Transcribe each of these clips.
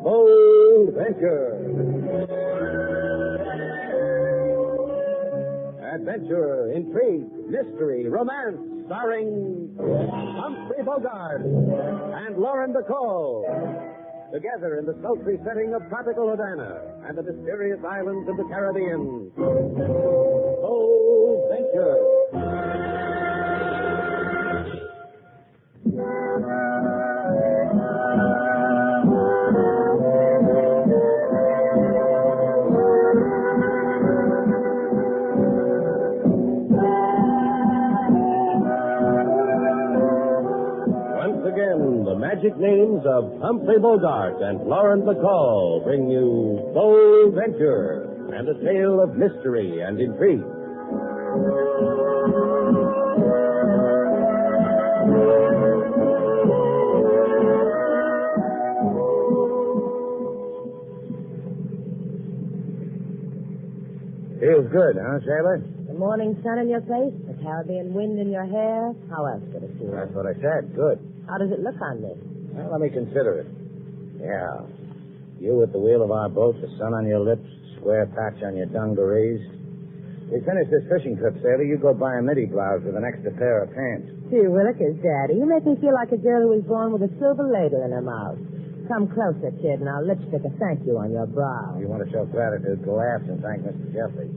Bold Venture. Adventure, intrigue, mystery, romance, starring Humphrey Bogart and Lauren Bacall. Together in the sultry setting of tropical Havana and the mysterious islands of the Caribbean. Bold Venture. The magic names of Humphrey Bogart and Lauren Bacall bring you Bold Venture and a tale of mystery and intrigue. Feels good, huh, Sailor? The morning sun in your face, the Caribbean wind in your hair. How else could it feel? That's what I said. Good. How does it look on me? Well, let me consider it. Yeah. You at the wheel of our boat, the sun on your lips, square patch on your dungarees. We finish this fishing trip, Sailor. You go buy a midi blouse with an extra pair of pants. Gee, Willikers, Daddy, you make me feel like a girl who was born with a silver ladle in her mouth. Come closer, kid, and I'll lipstick a thank you on your brow. You want to show gratitude, go aft and thank Mr. Jeffrey.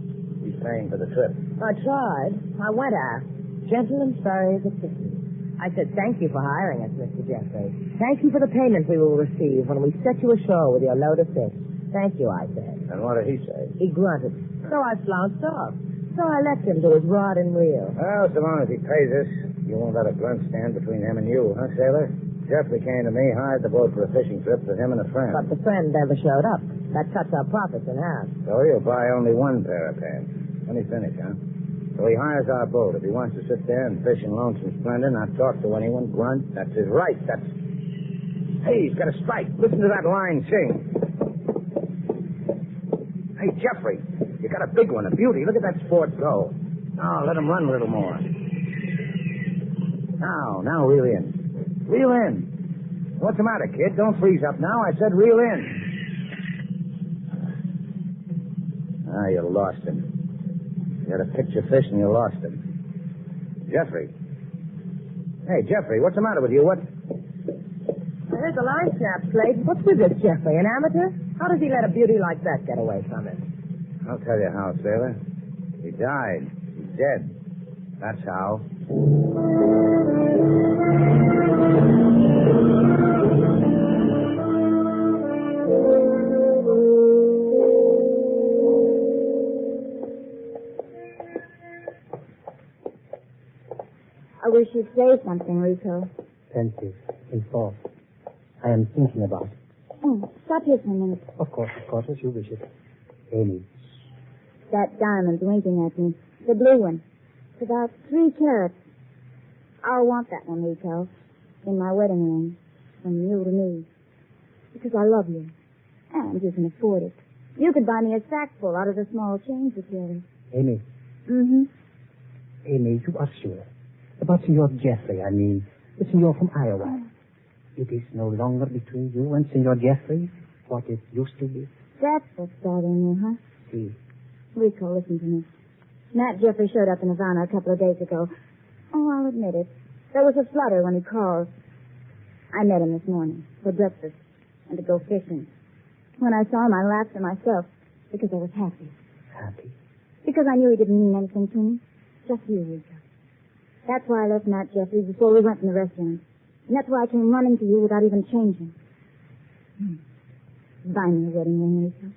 He's paying for the trip. I tried. I went aft. Gentle and sorry as a kitten. I said, thank you for hiring us, Mr. Jeffrey. Thank you for the payment we will receive when we set you ashore with your load of fish. Thank you, I said. And what did he say? He grunted. So I flounced off. So I left him to his rod and reel. Well, so long as he pays us, you won't let a grunt stand between him and you, huh, Sailor? Jeffrey came to me, hired the boat for a fishing trip with him and a friend. But the friend never showed up. That cuts our profits in half. So he'll buy only one pair of pants. Let me finish, huh? So he hires our boat. If he wants to sit there and fish in lonesome splendor, not talk to anyone, grunt, that's his right. That's... Hey, he's got a strike. Listen to that line sing. Hey, Jeffrey, you got a big one, a beauty. Look at that sport go. Oh, let him run a little more. Now reel in. Reel in. What's the matter, kid? Don't freeze up now. I said reel in. Ah, you lost him. You had a picture fish and you lost him. Jeffrey. Hey, Jeffrey, what's the matter with you? What? There's a line snap, Slate. What's with this, Jeffrey? An amateur? How does he let a beauty like that get away from him? I'll tell you how, Sailor. He died. He's dead. That's how. I wish you'd say something, Rico. Pensive, in thought. I am thinking about it. Oh, stop here for a minute. Of course, as you wish it. Amy. That diamond winking at me. The blue one. It's about 3 carats. I'll want that one, Rico. In my wedding ring. From you to me. Because I love you. And you can afford it. You could buy me a sackful out of the small change you carry. Amy. Mm-hmm. Amy, you are sure. About Senor Jeffrey, I mean. The Senor from Iowa. It is no longer between you and Senor Jeffrey what it used to be. That's what's bothering you, huh? See. Rico, listen to me. Matt Jeffrey showed up in Havana a couple of days ago. Oh, I'll admit it. There was a flutter when he called. I met him this morning for breakfast and to go fishing. When I saw him, I laughed to myself because I was happy. Happy? Because I knew he didn't mean anything to me. Just you, Rico. That's why I left Matt Jeffrey before we went from the restaurant. And that's why I came running to you without even changing. Buy me a wedding ring, Rico.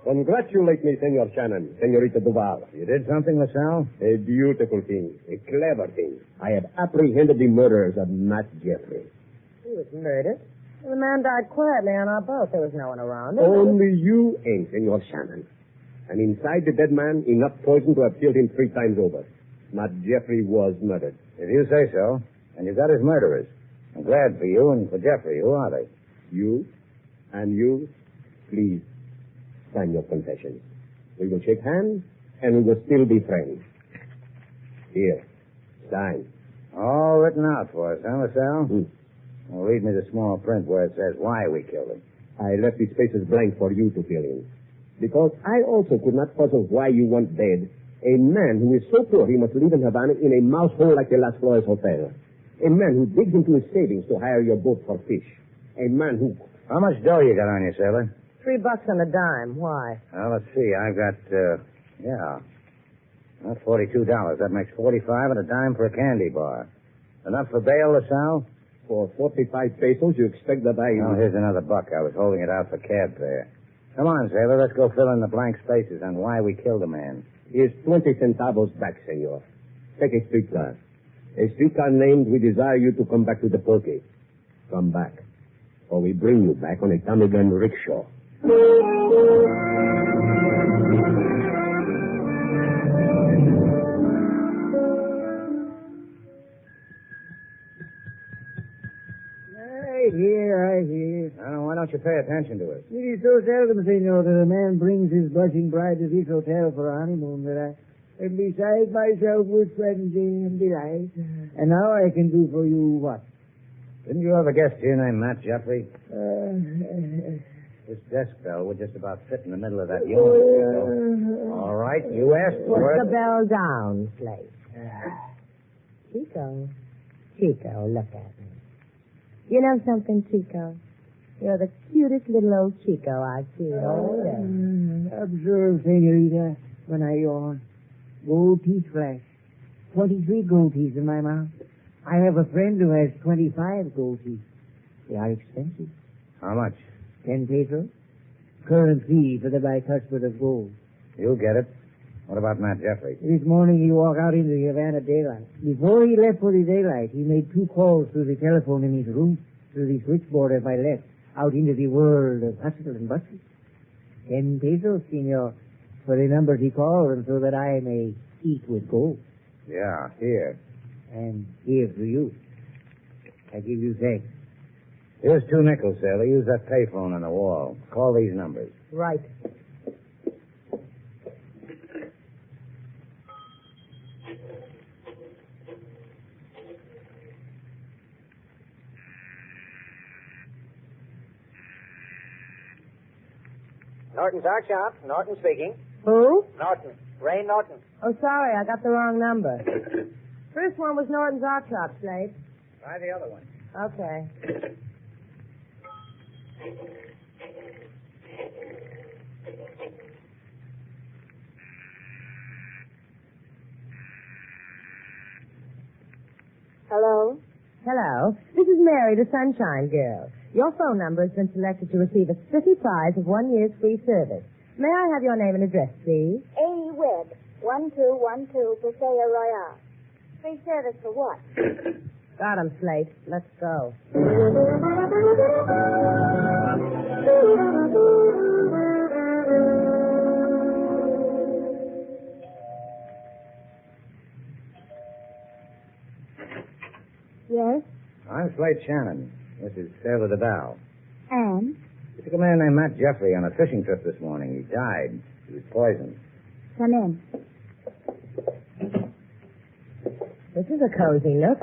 Congratulate me, Senor Shannon, Senorita Duval. You did something, LaSalle? A beautiful thing, a clever thing. I have apprehended the murderers of Matt Jeffrey. He was murdered. The man died quietly on our boat. There was no one around. Only you and Senor Shannon. And inside the dead man, enough poison to have killed him 3 times over. Matt Jeffrey was murdered. If you say so. And you got his murderers. I'm glad for you and for Jeffrey. Who are they? You and you, please, sign your confession. We will shake hands, and we will still be friends. Here, sign. All written out for us, huh, LaSalle? Well, read me the small print where it says why we killed him. I left these spaces blank for you to fill in. Because I also could not puzzle why you want dead a man who is so poor he must live in Havana in a mouse hole like the Las Flores Hotel. A man who digs into his savings to hire your boat for fish. A man who... How much dough you got on you, sailor? $3 on a dime. Why? Well, let's see. I've got, That's $42. That makes 45 and a dime for a candy bar. Enough for bail, LaSalle? For 45 pesos, you expect that I... Oh, here's another buck. I was holding it out for cab fare. Come on, sailor. Let's go fill in the blank spaces on why we killed a man. Here's 20 centavos back, senor. Take a streetcar. A streetcar named We Desire You to Come Back to the Pokey. Come back. Or we bring you back on a Tommy gun rickshaw. I hear. Oh, why don't you pay attention to it? It is so seldom, senor, that a man brings his blushing bride to this hotel for a honeymoon that I am beside myself with frenzy and delight. And now I can do for you what? Didn't you ever guess your name, Matt Jeffrey? This desk bell would just about fit in the middle of that unit. All right, you asked for Put it. the bell down, Slate. Chico, look at me. You know something, Chico? You're the cutest little old Chico I've seen all day. Observe, senorita, when I yawn. Gold teeth flash. 23 gold teeth in my mouth. I have a friend who has 25 gold teeth. They are expensive. How much? 10 pesos. Current fee for the bicuspid of gold. You'll get it. What about Matt Jeffrey? This morning he walked out into the Havana daylight. Before he left for the daylight, he made 2 calls through the telephone in his room, through the switchboard as I left, out into the world of hustle and bustle. 10 pesos, senor, for the numbers he called, and so that I may eat with gold. Yeah, here. And here to you. I give you thanks. Here's 2 nickels, sailor. Use that payphone on the wall. Call these numbers. Right. Norton's Art Shop. Norton speaking. Who? Norton. Ray Norton. Oh, sorry, I got the wrong number. First one was Norton's Art Shop, Slate. Try the other one. Okay. Hello? Hello. This is Mary, the Sunshine Girl. Your phone number has been selected to receive a spiffy prize of 1 year's free service. May I have your name and address, please? A. Webb, 1212 Paseo Royale. Free service for what? Got 'em, Slate. Let's go. Yes? I'm Slate Shannon. This is Sailor Duval. And? We took a man named Matt Jeffrey on a fishing trip this morning. He died. He was poisoned. Come in. This is a cozy nook.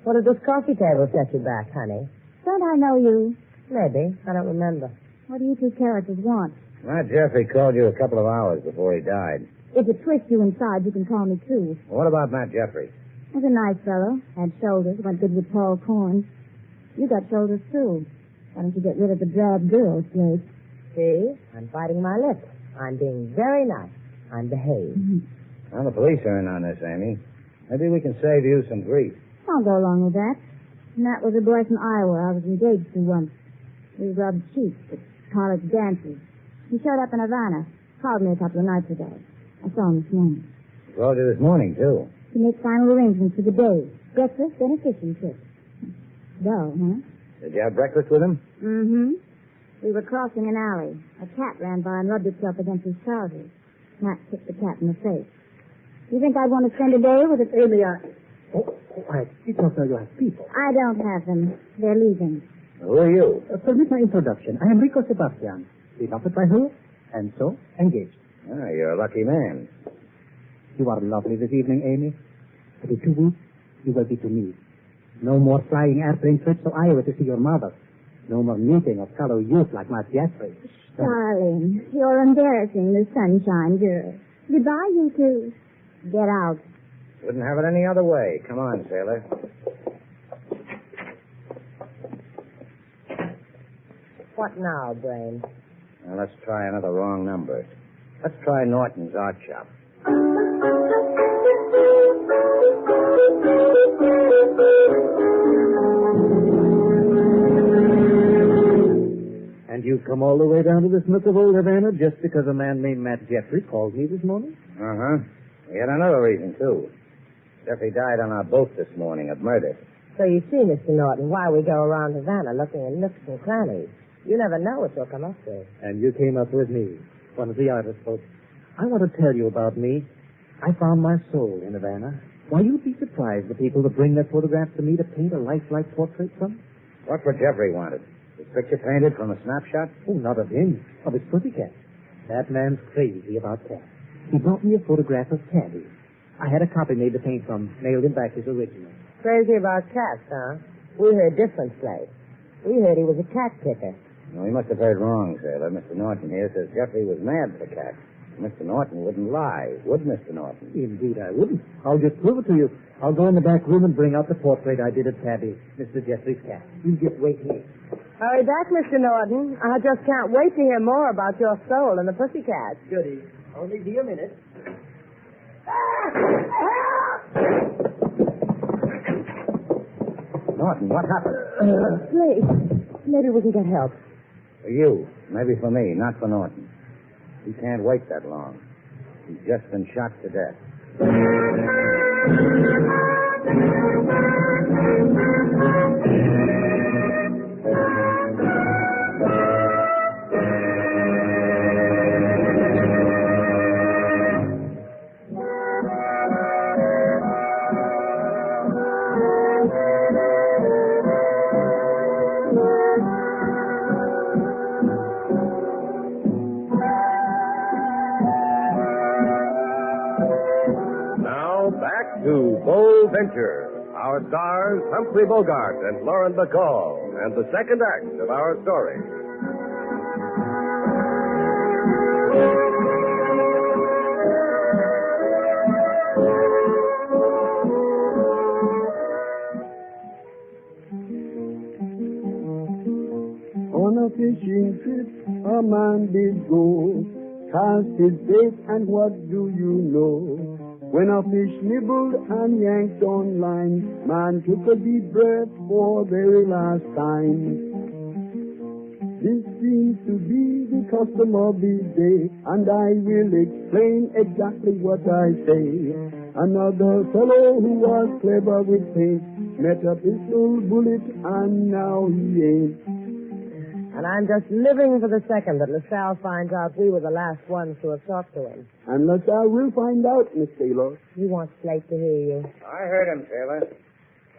What did this coffee table set you back, honey? Don't I know you? Maybe. I don't remember. What do you 2 characters want? Matt Jeffrey called you a couple of hours before he died. If it twists you inside, you can call me too. What about Matt Jeffrey? He's a nice fellow. Had shoulders. Went good with tall corns. You got shoulders too. Why don't you get rid of the drab girl, Slate? See? I'm biting my lip. I'm being very nice. I'm behaved. Well, the police are in on this, Amy. Maybe we can save you some grief. I'll go along with that. Matt was a boy from Iowa I was engaged to once. We rubbed cheeks at college dances. He showed up in Havana. Called me a couple of nights ago. I saw him this morning. He called you this morning, too. To make final arrangements for the day. Breakfast, then a fishing trip. Dull, huh? Did you have breakfast with him? Mm-hmm. We were crossing an alley. A cat ran by and rubbed itself against his trousers. Matt kicked the cat in the face. You think I'd want to spend a day with a... Oh, I don't know you have people. I don't have them. They're leaving. Who are you? Permit my introduction. I am Rico Sebastian, beloved by her, and so engaged. Ah, you're a lucky man. You are lovely this evening, Amy. But in 2 weeks, you will be to me. No more flying airplane trips to Iowa to see your mother. No more meeting of fellow youth like my Jeffrey. Darling, you're embarrassing the sunshine girl. Goodbye, you two. Get out. Wouldn't have it any other way. Come on, Sailor. What now, Brain? Now, let's try another wrong number. Let's try Norton's art shop. And you've come all the way down to this nook of old Havana just because a man named Matt Jeffrey called me this morning? Uh-huh. We had another reason, too. Jeffrey died on our boat this morning of murder. So you see, Mr. Norton, why we go around Havana looking in nooks and crannies. You never know what you'll come up with. And you came up with me, one of the artist folks. I want to tell you about me. I found my soul in Havana. Why, you'd be surprised the people that bring their photographs to me to paint a lifelike portrait from. What would Jeffrey wanted? His picture painted from a snapshot? Oh, not of him, of his pussycat. That man's crazy about cats. He brought me a photograph of Tabby. I had a copy made to paint from, mailed him back his original. Crazy about cats, huh? We heard different, Slate. We heard he was a cat picker. No, he must have heard wrong, Sailor. Mr. Norton here says Jeffrey was mad for cats. Mr. Norton wouldn't lie, would Mr. Norton? Indeed, I wouldn't. I'll just prove it to you. I'll go in the back room and bring out the portrait I did of Tabby, Mr. Jeffrey's cat. You just wait here. Hurry back, Mr. Norton. I just can't wait to hear more about your soul and the pussycat. Goody. Only be a minute. Norton, what happened? Slate, maybe we can get help. For you. Maybe for me, not for Norton. He can't wait that long. He's just been shot to death. To Bold Venture, our stars Humphrey Bogart and Lauren Bacall, and the second act of our story. On a fishing trip, a man did go, cast his bait, and what do you know? When a fish nibbled and yanked on line, man took a deep breath for the very last time. This seems to be the custom of this day, and I will explain exactly what I say. Another fellow who was clever with paint met a pistol bullet, and now he ain't. And I'm just living for the second that LaSalle finds out we were the last ones to have talked to him. And LaSalle will find out, Miss Taylor. He wants Slate to hear you. I heard him, Taylor.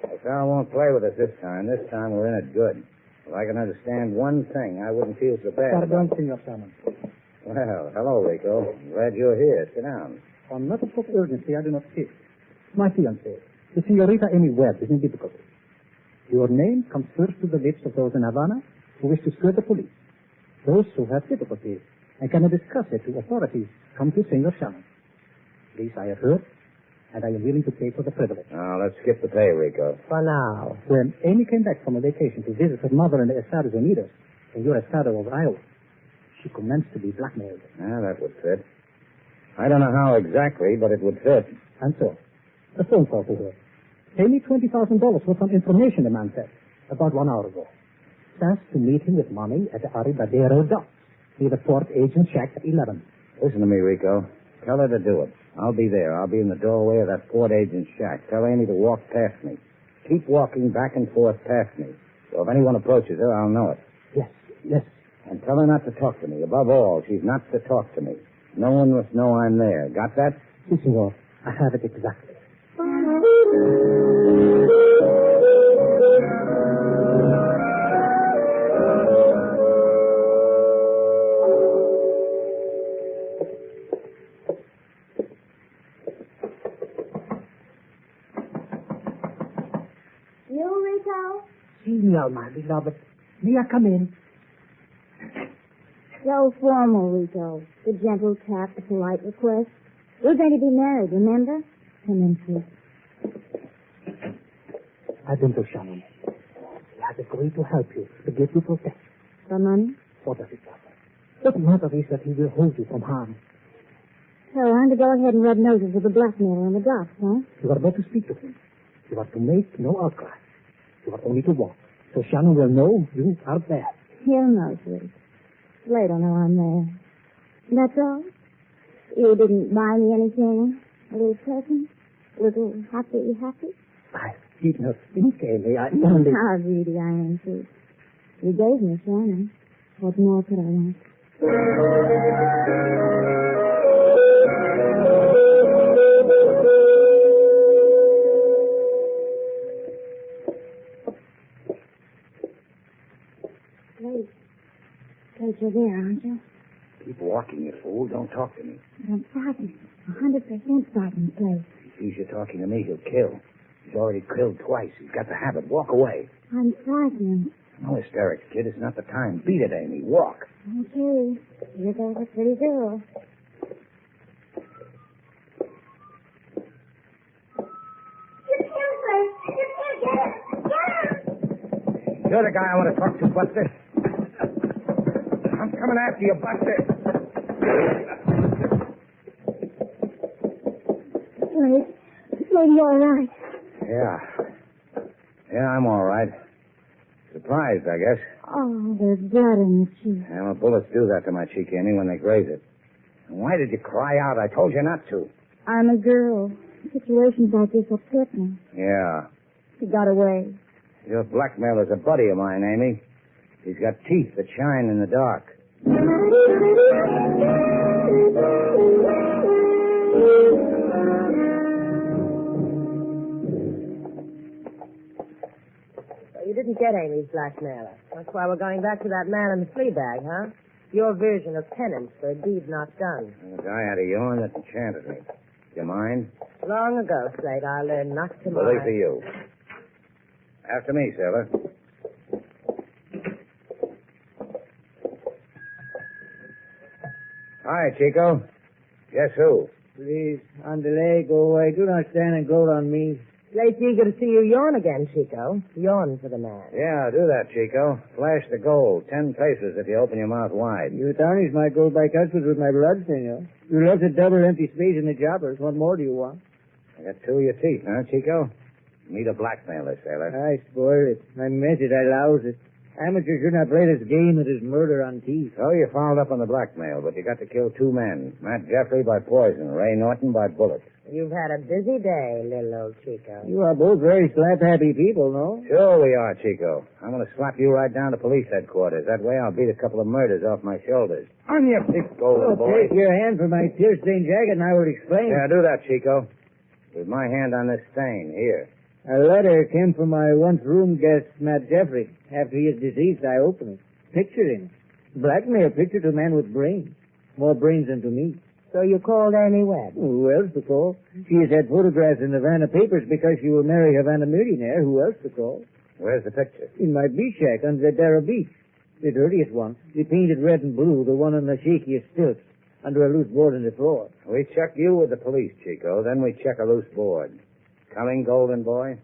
LaSalle won't play with us this time. This time we're in it good. If I can understand one thing, I wouldn't feel so bad. Pardon, Senor Shannon. Well, hello, Rico. Glad you're here. Sit down. On matters of urgency, I do not sit. My fiancée, the Senorita Amy Webb, is in difficulty. Your name comes first to the lips of those in Havana who wish to skirt the police. Those who have difficulties and cannot discuss it to authorities come to Senor Shannon. This I have heard, and I am willing to pay for the privilege. Now, let's skip the pay, Rico. For now. When Amy came back from a vacation to visit her mother in the Estados Unidos, in your estado of Iowa, she commenced to be blackmailed. Ah, that would fit. I don't know how exactly, but it would fit. And so, a phone call to her. Pay me $20,000 for some information, the man said, about 1 hour ago. Asked to meet him with money at the Arribadero docks near the port agent shack at 11. Listen to me, Rico. Tell her to do it. I'll be there. I'll be in the doorway of that port agent shack. Tell Amy to walk past me. Keep walking back and forth past me. So if anyone approaches her, I'll know it. Yes. And tell her not to talk to me. Above all, she's not to talk to me. No one must know I'm there. Got that? Si, senor. I have it exactly. Rico? See me, my beloved. May I come in? So formal, Rico. The gentle tap, the polite request. We're going to be married, remember? Come in, please. I've been to Shannon. He has agreed to help you, to give you protection. For money? What does it matter? What matter is that he will hold you from harm. So I'm to go ahead and rub noses with the blackmailer in the docks, huh? You are not to speak to him. You are to make no outcry. You are only to walk. So Shannon will know you are there. He'll know, sweet. Slate will know I'm there. That's all? You didn't buy me anything? A little present? A little happy? I did not think, Amy. I only... How greedy I am, sweet. You gave me Shannon. What more could I want? Slate, you're there, aren't you? Keep walking, you fool. Don't talk to me. I'm frightened. 100% frightened, Slate. If he sees you talking to me, he'll kill. He's already killed twice. He's got the habit. Walk away. I'm frightened. No hysterics, kid. It's not the time. Beat it, Amy. Walk. Okay. Here goes a pretty girl. You're the guy I want to talk to, Buster. I'm coming after you, Buster. Slate, you all right? Yeah, I'm all right. Surprised, I guess. Oh, there's blood in your cheek. Yeah, well, bullets do that to my cheek, Amy, when they graze it. And why did you cry out? I told you not to. I'm a girl. Situations like this upset me. Yeah. He got away. Your blackmailer's a buddy of mine, Amy. He's got teeth that shine in the dark. So you didn't get Amy's blackmailer. That's why we're going back to that man in the flea bag, huh? Your version of penance for a deed not done. The guy had a yarn that enchanted me. You mind? Long ago, Slate, I learned not to Bully mind. for you. After me, Sailor. Hi, Chico. Guess who? Please, on delay, go away. Do not stand and gloat on me. Slate's eager to see you yawn again, Chico. Yawn for the man. Yeah, do that, Chico. Flash the gold. 10 pesos if you open your mouth wide. You tarnish my gold by customs with my blood, senor. You left a double empty space in the choppers. What more do you want? I got 2 of your teeth, huh, Chico? Meet a blackmailer, Sailor. I spoiled it. I messed it. I loused it. Amateurs should not play this game. It is murder on teeth. So you fouled up on the blackmail, but you got to kill 2 men. Matt Jeffrey by poison, Ray Norton by bullet. You've had a busy day, little old Chico. You are both very slap-happy people, no? Sure we are, Chico. I'm going to slap you right down to police headquarters. That way I'll beat a couple of murders off my shoulders. On your big golden boy. Take your hand from my tear-stained jacket and I will explain. Yeah, do that, Chico. With my hand on this stain, here. A letter came from my once room guest, Matt Jeffrey. After he is deceased, I opened it. Picture in it. Blackmail picture to a man with brains. More brains than to me. So you called Amy Webb? Who else to call? She has had photographs in the Havana papers because she will marry a Havana millionaire. Who else to call? Where's the picture? In my beach shack on Zadara Beach. The dirtiest one. The painted red and blue, the one on the shakiest stilts, under a loose board in the floor. We check you with the police, Chico. Then we check a loose board. Coming, golden boy?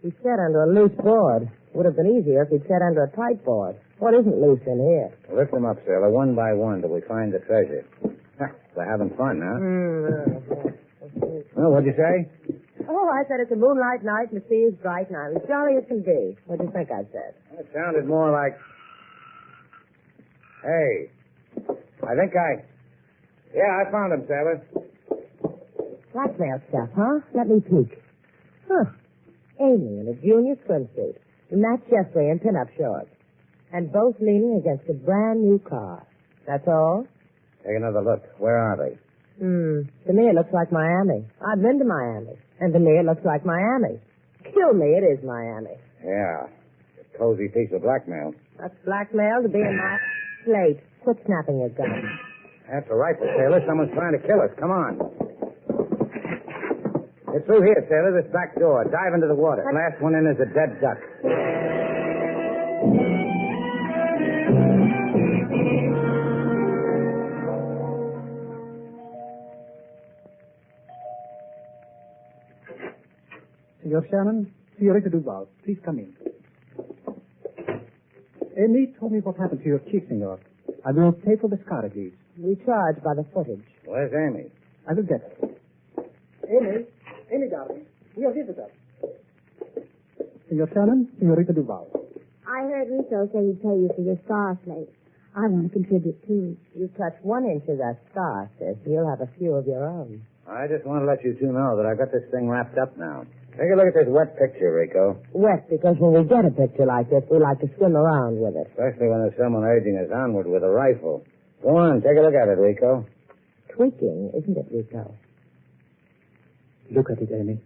He sat under a loose board. Would have been easier if he'd sat under a tight board. What isn't loose in here? Lift them up, sailor, one by one till we find the treasure. We're having fun, huh? Well, what'd you say? Oh, I said it's a moonlight night and the sea is bright and I'm as jolly as can be. What do you think I said? It sounded more like... Hey, Yeah, I found him, sailor. Blackmail stuff, huh? Let me peek. Huh. Amy in a junior swimsuit. Matt Jeffrey in pin-up shorts. And both leaning against a brand new car. That's all? Take another look. Where are they? To me it looks like Miami. I've been to Miami. And to me it looks like Miami. Kill me, it is Miami. Yeah. A cozy piece of blackmail. That's blackmail to be in my Slate. Quit snapping your gun. That's a rifle, Sailor. Someone's trying to kill us. Come on. It's through here, Sailor, this back door. Dive into the water. Last one in is a dead duck. Senor Shannon, Señorita Duval, please come in. Amy told me what happened to your chief, senor. I will pay for the scarages. We charge by the footage. Where's Amy? I will get her. Amy, darling, we are visitors. Senor Shannon, Señorita Duval. I heard Rico say he'd pay you for your star slate. I want to contribute too. You touch 1 inch of that star, sis. You'll have a few of your own. I just want to let you two know that I got this thing wrapped up now. Take a look at this wet picture, Rico. Wet, because when we get a picture like this, we like to swim around with it. Especially when there's someone urging us onward with a rifle. Go on, take a look at it, Rico. Tweaking, isn't it, Rico? Look at it, Amy.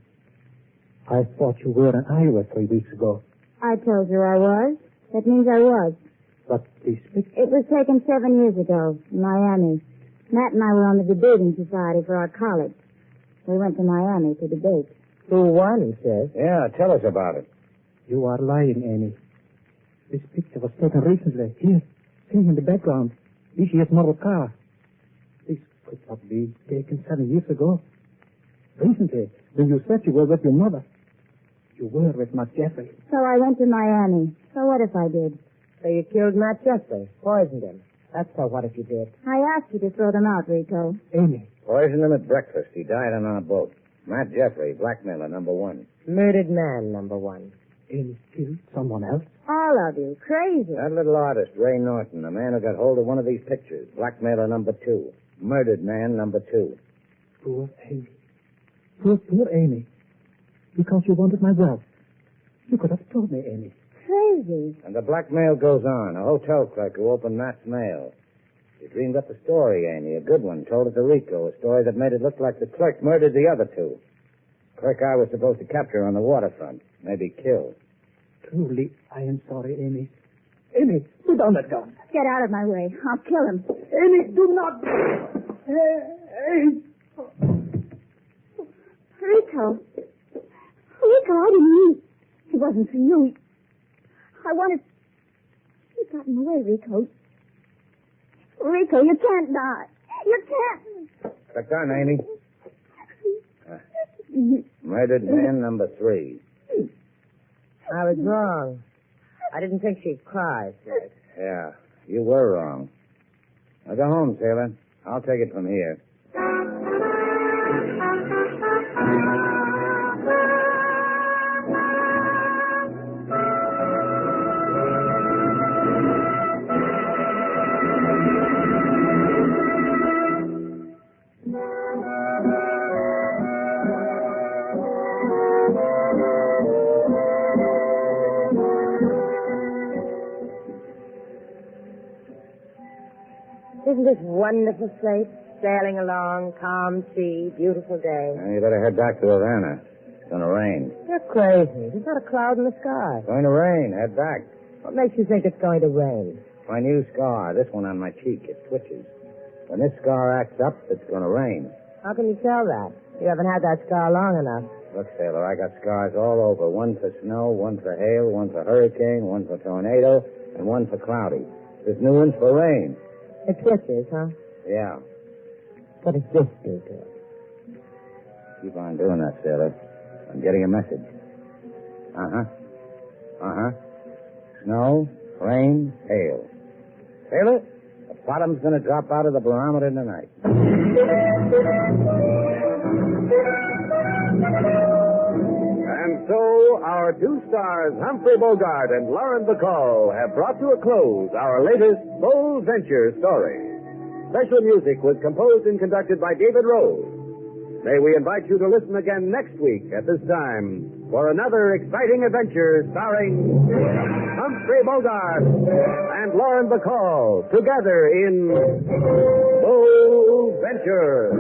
I thought you were in Iowa 3 weeks ago. I told you I was. That means I was. But this picture... It was taken 7 years ago in Miami. Matt and I were on the debating society for our college. We went to Miami to debate. Who won, sis? Yeah, tell us about it. You are lying, Amy. This picture was taken recently. Here, see in the background. This year's model car. This could not be taken 7 years ago. Recently, when you said you were with your mother, you were with Matt Jeffrey. So I went to Miami. So what if I did? So you killed Matt Jeffrey, poisoned him. That's so what if you did? I asked you to throw them out, Rico. Amy. Poisoned him at breakfast. He died on our boat. Matt Jeffrey, blackmailer, number 1. Murdered man, number 1. Amy killed someone else? All of you. Crazy. That little artist, Ray Norton, the man who got hold of one of these pictures. Blackmailer, number 2. Murdered man, number 2. Poor Amy. Poor Amy. Because you wanted my wealth. You could have told me, Amy. Crazy. And the blackmail goes on. A hotel clerk who opened Matt's mail. He dreamed up a story, Amy, a good one. Told it to Rico, a story that made it look like the clerk murdered the other 2. Clerk I was supposed to capture on the waterfront. Maybe kill. Truly, I am sorry, Amy. Amy, put down that gun. Get out of my way. I'll kill him. Amy, do not. Amy. Rico. Rico, I didn't mean. It wasn't for you. I wanted... You got in the way, Rico. Rico, you can't die. You can't. Click on, Amy. Murdered man, number 3. I was wrong. I didn't think she'd cry, sis. Yeah, you were wrong. Now go home, Sailor. I'll take it from here. Isn't this wonderful, Slate? Sailing along, calm sea, beautiful day. You better head back to Havana. It's going to rain. You're crazy. There's not a cloud in the sky. It's going to rain. Head back. What makes you think it's going to rain? My new scar, this one on my cheek, it twitches. When this scar acts up, it's going to rain. How can you tell that? You haven't had that scar long enough. Look, Sailor, I got scars all over. One for snow, one for hail, one for hurricane, one for tornado, and one for cloudy. This new one's for rain. It twitches, huh? Yeah. What does this do to it? Keep on doing that, Sailor. I'm getting a message. Snow, rain, hail. Sailor, the bottom's going to drop out of the barometer tonight. And so, our 2 stars, Humphrey Bogart and Lauren Bacall, have brought to a close our latest Bold Venture story. Special music was composed and conducted by David Rose. May we invite you to listen again next week at this time for another exciting adventure starring Humphrey Bogart and Lauren Bacall together in Bold Venture.